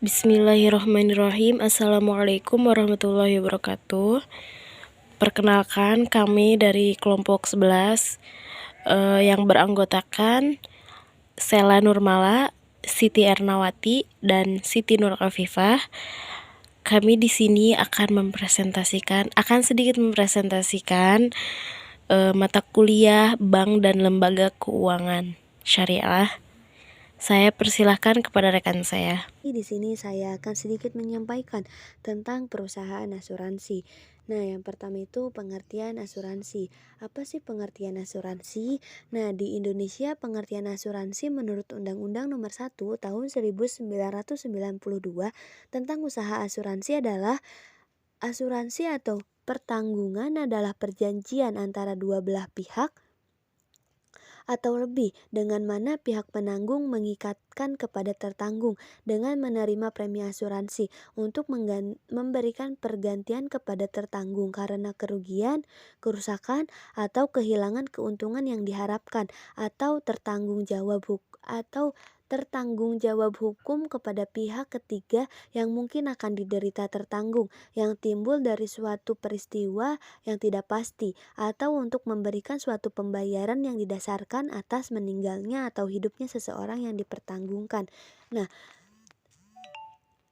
Bismillahirrahmanirrahim. Assalamualaikum warahmatullahi wabarakatuh. Perkenalkan, kami dari kelompok 11 yang beranggotakan Sela Nurmala, Siti Ernawati, dan Siti Nur Afifah. Kami di sini akan sedikit mempresentasikan mata kuliah Bank dan Lembaga Keuangan Syariah. Saya persilahkan kepada rekan saya. Di sini saya akan sedikit menyampaikan tentang perusahaan asuransi. Nah, yang pertama itu pengertian asuransi. Apa sih pengertian asuransi? Nah, di Indonesia pengertian asuransi menurut Undang-Undang Nomor 1 Tahun 1992 tentang usaha asuransi adalah asuransi atau pertanggungan adalah perjanjian antara dua belah pihak atau lebih, dengan mana pihak penanggung mengikatkan kepada tertanggung dengan menerima premi asuransi untuk memberikan pergantian kepada tertanggung karena kerugian, kerusakan, atau kehilangan keuntungan yang diharapkan, atau tertanggung jawab hukum kepada pihak ketiga yang mungkin akan diderita tertanggung yang timbul dari suatu peristiwa yang tidak pasti, atau untuk memberikan suatu pembayaran yang didasarkan atas meninggalnya atau hidupnya seseorang yang dipertanggungkan. Nah,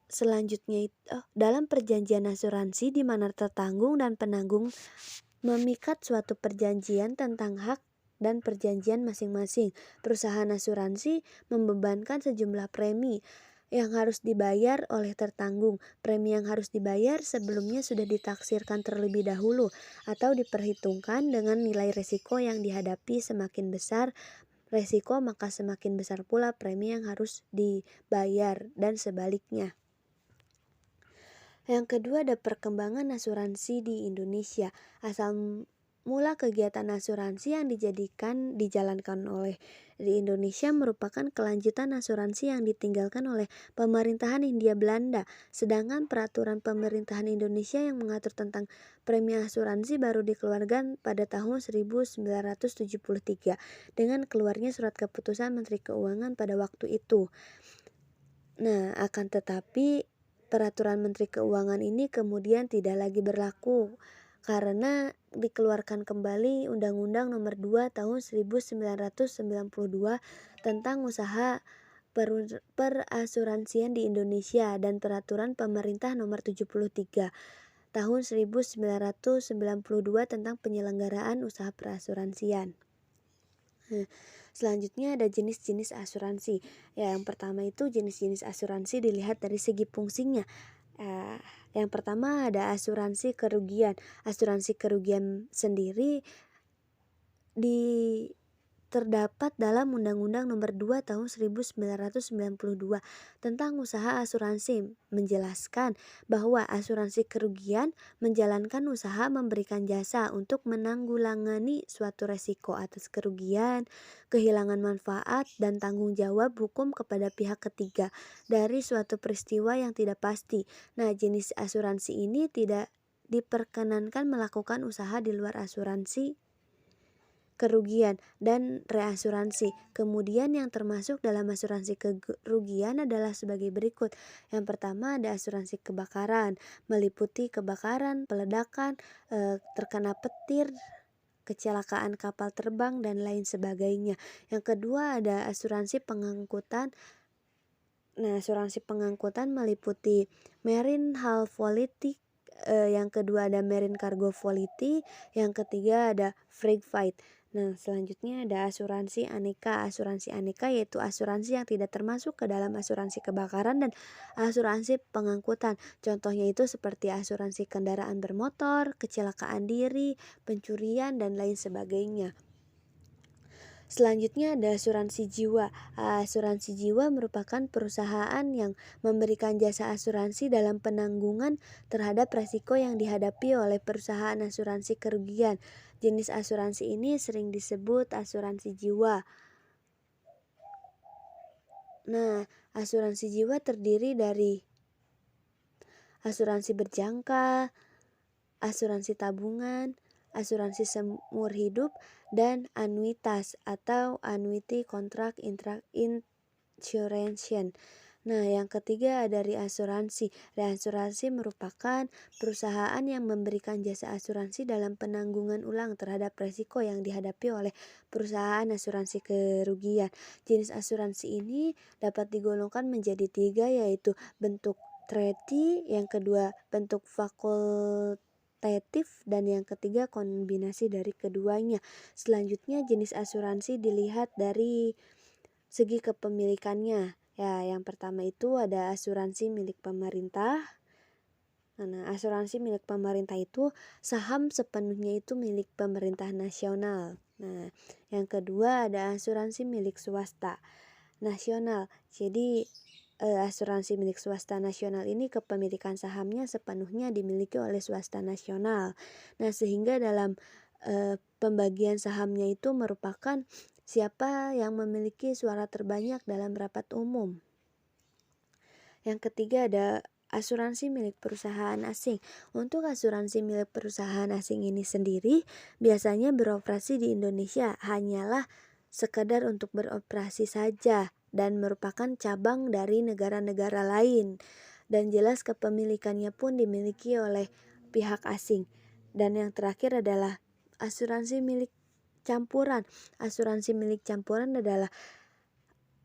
selanjutnya dalam perjanjian asuransi di mana tertanggung dan penanggung memikat suatu perjanjian tentang hak dan perjanjian masing-masing. Perusahaan asuransi membebankan sejumlah premi yang harus dibayar oleh tertanggung. Premi yang harus dibayar sebelumnya sudah ditaksirkan terlebih dahulu atau diperhitungkan dengan nilai risiko yang dihadapi. Semakin besar risiko, maka semakin besar pula premi yang harus dibayar dan sebaliknya. Yang kedua ada perkembangan asuransi di Indonesia. Asal mula kegiatan asuransi yang dijalankan oleh di Indonesia merupakan kelanjutan asuransi yang ditinggalkan oleh pemerintahan Hindia Belanda. Sedangkan peraturan pemerintahan Indonesia yang mengatur tentang premi asuransi baru dikeluarkan pada tahun 1973 dengan keluarnya surat keputusan Menteri Keuangan pada waktu itu. Nah, akan tetapi peraturan Menteri Keuangan ini kemudian tidak lagi berlaku karena dikeluarkan kembali Undang-Undang Nomor 2 Tahun 1992 tentang usaha perasuransian di Indonesia dan Peraturan Pemerintah Nomor 73 Tahun 1992 tentang penyelenggaraan usaha perasuransian. Selanjutnya ada jenis-jenis asuransi. Yang pertama itu jenis-jenis asuransi dilihat dari segi fungsinya. Yang pertama ada asuransi kerugian. Asuransi kerugian sendiri terdapat dalam Undang-Undang Nomor 2 Tahun 1992 tentang usaha asuransi, menjelaskan bahwa asuransi kerugian menjalankan usaha memberikan jasa untuk menanggulangi suatu resiko atas kerugian, kehilangan manfaat, dan tanggung jawab hukum kepada pihak ketiga dari suatu peristiwa yang tidak pasti. Nah, jenis asuransi ini tidak diperkenankan melakukan usaha di luar asuransi kerugian dan reasuransi. Kemudian yang termasuk dalam asuransi kerugian adalah sebagai berikut. Yang pertama ada asuransi kebakaran, meliputi kebakaran, peledakan, terkena petir, kecelakaan kapal terbang, dan lain sebagainya. Yang kedua ada asuransi pengangkutan. Nah, asuransi pengangkutan meliputi marine hull policy, yang kedua ada marine cargo policy, yang ketiga ada freight fight. Nah, selanjutnya ada asuransi aneka. Asuransi aneka yaitu asuransi yang tidak termasuk ke dalam asuransi kebakaran dan asuransi pengangkutan. Contohnya itu seperti asuransi kendaraan bermotor, kecelakaan diri, pencurian, dan lain sebagainya. Selanjutnya ada asuransi jiwa. Asuransi jiwa merupakan perusahaan yang memberikan jasa asuransi dalam penanggungan terhadap risiko yang dihadapi oleh perusahaan asuransi kerugian. Jenis asuransi ini sering disebut asuransi jiwa. Nah, asuransi jiwa terdiri dari asuransi berjangka, asuransi tabungan, asuransi seumur hidup, dan anuitas atau annuity contract insurance. Nah, yang ketiga ada reasuransi. Reasuransi merupakan perusahaan yang memberikan jasa asuransi dalam penanggungan ulang terhadap resiko yang dihadapi oleh perusahaan asuransi kerugian. Jenis asuransi ini dapat digolongkan menjadi tiga, yaitu bentuk treaty, yang kedua bentuk fakultatif, dan yang ketiga kombinasi dari keduanya. Selanjutnya jenis asuransi dilihat dari segi kepemilikannya. Ya, yang pertama itu ada asuransi milik pemerintah. Nah, asuransi milik pemerintah itu saham sepenuhnya itu milik pemerintah nasional. Nah, yang kedua ada asuransi milik swasta nasional. Jadi asuransi milik swasta nasional ini kepemilikan sahamnya sepenuhnya dimiliki oleh swasta nasional. Nah, sehingga dalam pembagian sahamnya itu merupakan siapa yang memiliki suara terbanyak dalam rapat umum. Yang ketiga ada asuransi milik perusahaan asing. Untuk asuransi milik perusahaan asing ini sendiri biasanya beroperasi di Indonesia hanyalah sekedar untuk beroperasi saja dan merupakan cabang dari negara-negara lain, dan jelas kepemilikannya pun dimiliki oleh pihak asing. Dan yang terakhir adalah asuransi milik campuran. Asuransi milik campuran adalah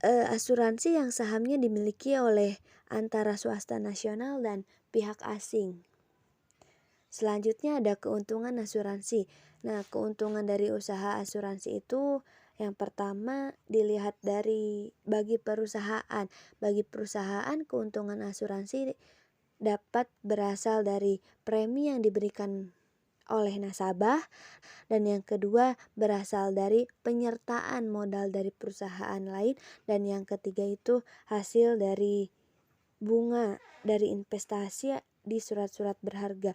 asuransi yang sahamnya dimiliki oleh antara swasta nasional dan pihak asing. Selanjutnya ada keuntungan asuransi. Nah, keuntungan dari usaha asuransi itu yang pertama dilihat dari bagi perusahaan. Bagi perusahaan, keuntungan asuransi dapat berasal dari premi yang diberikan oleh nasabah, dan yang kedua berasal dari penyertaan modal dari perusahaan lain, dan yang ketiga itu hasil dari bunga dari investasi di surat-surat berharga.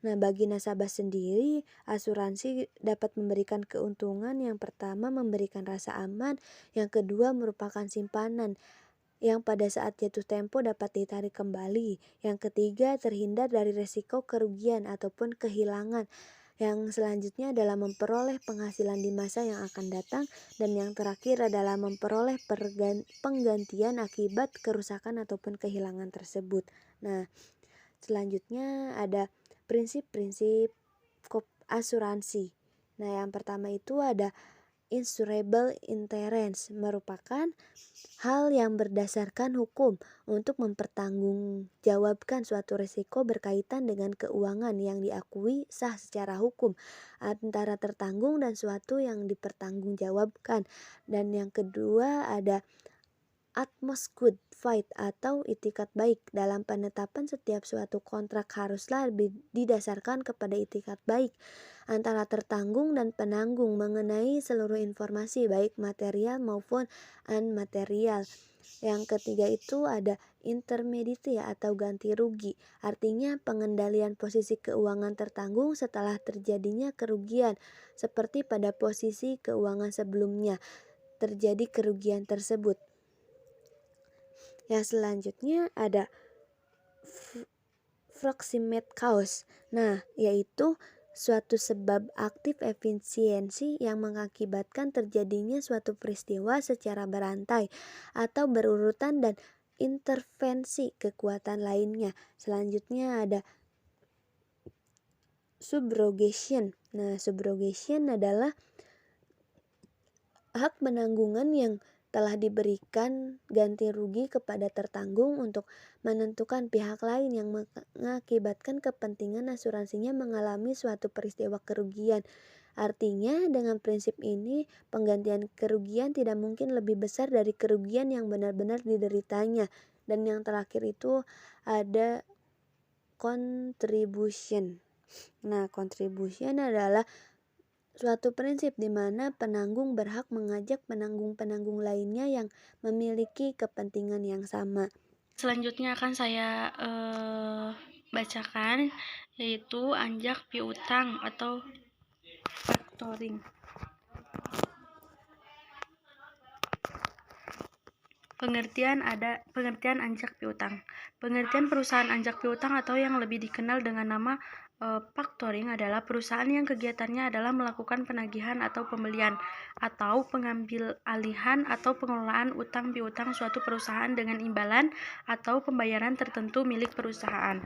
Nah, bagi nasabah sendiri, asuransi dapat memberikan keuntungan. Yang pertama memberikan rasa aman, yang kedua merupakan simpanan yang pada saat jatuh tempo dapat ditarik kembali. Yang ketiga terhindar dari resiko kerugian ataupun kehilangan. Yang selanjutnya adalah memperoleh penghasilan di masa yang akan datang, dan yang terakhir adalah memperoleh penggantian akibat kerusakan ataupun kehilangan tersebut. Nah, selanjutnya ada prinsip-prinsip asuransi. Nah, yang pertama itu ada insurable interest, merupakan hal yang berdasarkan hukum untuk mempertanggungjawabkan suatu risiko berkaitan dengan keuangan yang diakui sah secara hukum antara tertanggung dan suatu yang dipertanggungjawabkan. Dan yang kedua ada utmost good faith atau itikat baik. Dalam penetapan setiap suatu kontrak haruslah didasarkan kepada itikat baik antara tertanggung dan penanggung mengenai seluruh informasi baik material maupun unmaterial. Yang ketiga itu ada intermediate atau ganti rugi. Artinya pengendalian posisi keuangan tertanggung setelah terjadinya kerugian, seperti pada posisi keuangan sebelumnya terjadi kerugian tersebut. Yang selanjutnya ada proximate cause. Nah, yaitu suatu sebab aktif efisiensi yang mengakibatkan terjadinya suatu peristiwa secara berantai atau berurutan dan intervensi kekuatan lainnya. Selanjutnya ada subrogation. Nah, subrogation adalah hak penanggungan yang telah diberikan ganti rugi kepada tertanggung untuk menentukan pihak lain yang mengakibatkan kepentingan asuransinya mengalami suatu peristiwa kerugian. Artinya dengan prinsip ini penggantian kerugian tidak mungkin lebih besar dari kerugian yang benar-benar dideritanya. Dan yang terakhir itu ada contribution. Nah, contribution adalah suatu prinsip di mana penanggung berhak mengajak penanggung-penanggung lainnya yang memiliki kepentingan yang sama. Selanjutnya akan saya bacakan, yaitu anjak piutang atau factoring. Pengertian anjak piutang. Pengertian perusahaan anjak piutang atau yang lebih dikenal dengan nama factoring adalah perusahaan yang kegiatannya adalah melakukan penagihan atau pembelian atau pengambil alihan atau pengelolaan utang piutang suatu perusahaan dengan imbalan atau pembayaran tertentu milik perusahaan.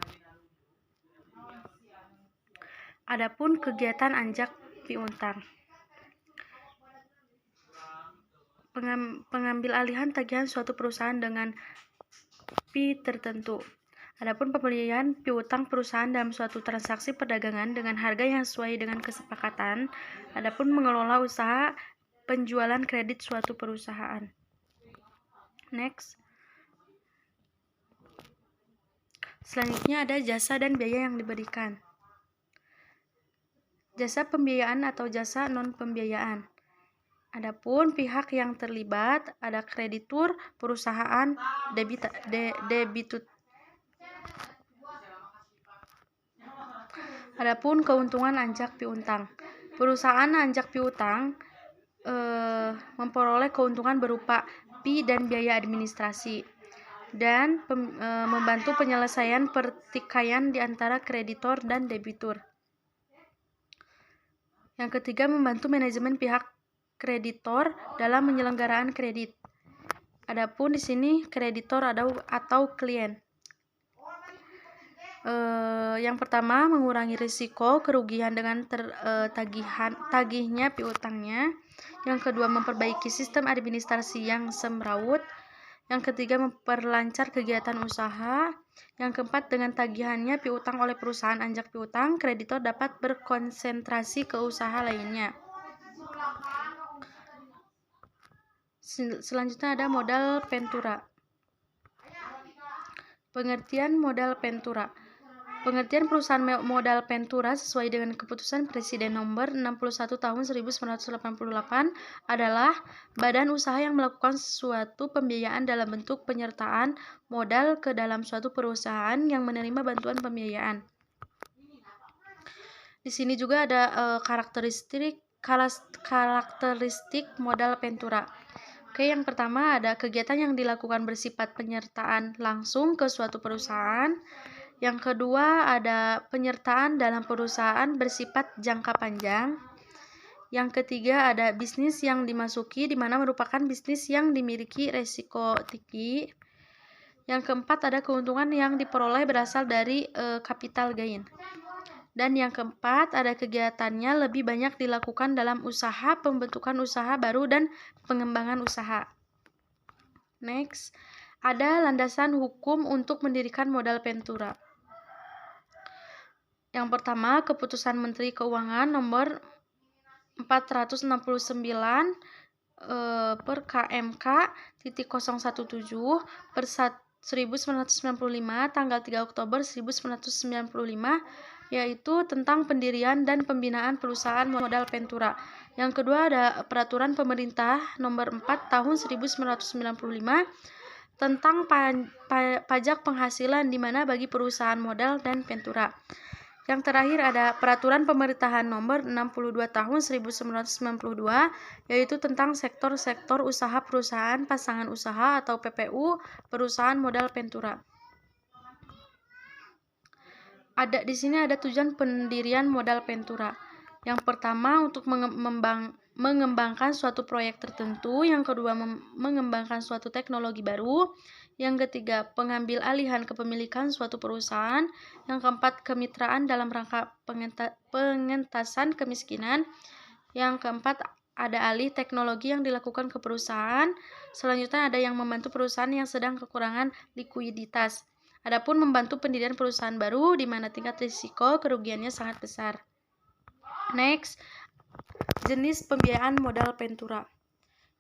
Adapun kegiatan anjak piutang. Pengambil alihan tagihan suatu perusahaan dengan fee tertentu. Adapun pembelian piutang perusahaan dalam suatu transaksi perdagangan dengan harga yang sesuai dengan kesepakatan. Adapun mengelola usaha penjualan kredit suatu perusahaan. Next. Selanjutnya ada jasa dan biaya yang diberikan. Jasa pembiayaan atau jasa non-pembiayaan. Adapun pihak yang terlibat ada kreditur, perusahaan, debitur. Adapun keuntungan anjak piutang. Perusahaan anjak piutang memperoleh keuntungan berupa fee dan biaya administrasi dan membantu penyelesaian pertikaian di antara kreditor dan debitur. Yang ketiga, membantu manajemen pihak kreditor dalam penyelenggaraan kredit. Adapun di sini kreditor atau klien. Yang pertama, mengurangi risiko kerugian dengan tagihnya piutangnya. Yang kedua, memperbaiki sistem administrasi yang semrawut. Yang ketiga, memperlancar kegiatan usaha. Yang keempat, dengan tagihannya piutang oleh perusahaan anjak piutang, kreditor dapat berkonsentrasi ke usaha lainnya. Selanjutnya ada modal Ventura. Pengertian modal Ventura. Pengertian perusahaan modal Ventura sesuai dengan keputusan Presiden nomor 61 tahun 1988 adalah badan usaha yang melakukan suatu pembiayaan dalam bentuk penyertaan modal ke dalam suatu perusahaan yang menerima bantuan pembiayaan. Di sini juga ada karakteristik modal Ventura. Oke, yang pertama ada kegiatan yang dilakukan bersifat penyertaan langsung ke suatu perusahaan. Yang kedua ada penyertaan dalam perusahaan bersifat jangka panjang. Yang ketiga ada bisnis yang dimasuki di mana merupakan bisnis yang dimiliki resiko tinggi. Yang keempat ada keuntungan yang diperoleh berasal dari capital gain. Dan yang keempat ada kegiatannya lebih banyak dilakukan dalam usaha, pembentukan usaha baru dan pengembangan usaha. Next, ada landasan hukum untuk mendirikan modal Ventura. Yang pertama, Keputusan Menteri Keuangan nomor 469 per KMK .017 per 1995 tanggal 3 Oktober 1995 yaitu tentang pendirian dan pembinaan perusahaan modal Ventura. Yang kedua ada Peraturan Pemerintah nomor 4 tahun 1995 tentang pajak penghasilan di mana bagi perusahaan modal dan Ventura. Yang terakhir ada Peraturan Pemerintahan nomor 62 tahun 1992 yaitu tentang sektor-sektor usaha perusahaan pasangan usaha atau PPU perusahaan modal Ventura. Di sini ada tujuan pendirian modal Ventura. Yang pertama untuk mengembangkan suatu proyek tertentu, yang kedua mengembangkan suatu teknologi baru, yang ketiga pengambil alihan kepemilikan suatu perusahaan, yang keempat kemitraan dalam rangka pengentasan kemiskinan, yang keempat ada alih teknologi yang dilakukan ke perusahaan, selanjutnya ada yang membantu perusahaan yang sedang kekurangan likuiditas. Adapun membantu pendirian perusahaan baru di mana tingkat risiko kerugiannya sangat besar. Next, jenis pembiayaan modal Ventura.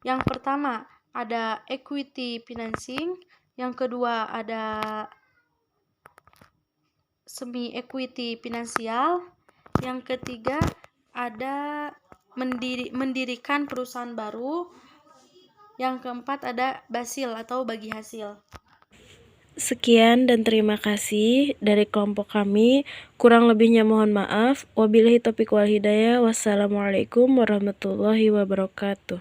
Yang pertama ada equity financing, yang kedua ada semi equity finansial, yang ketiga ada mendirikan perusahaan baru, yang keempat ada basil atau bagi hasil. Sekian dan terima kasih dari kelompok kami. Kurang lebihnya mohon maaf. Wabillahi taufiq wal hidayah. Wassalamualaikum warahmatullahi wabarakatuh.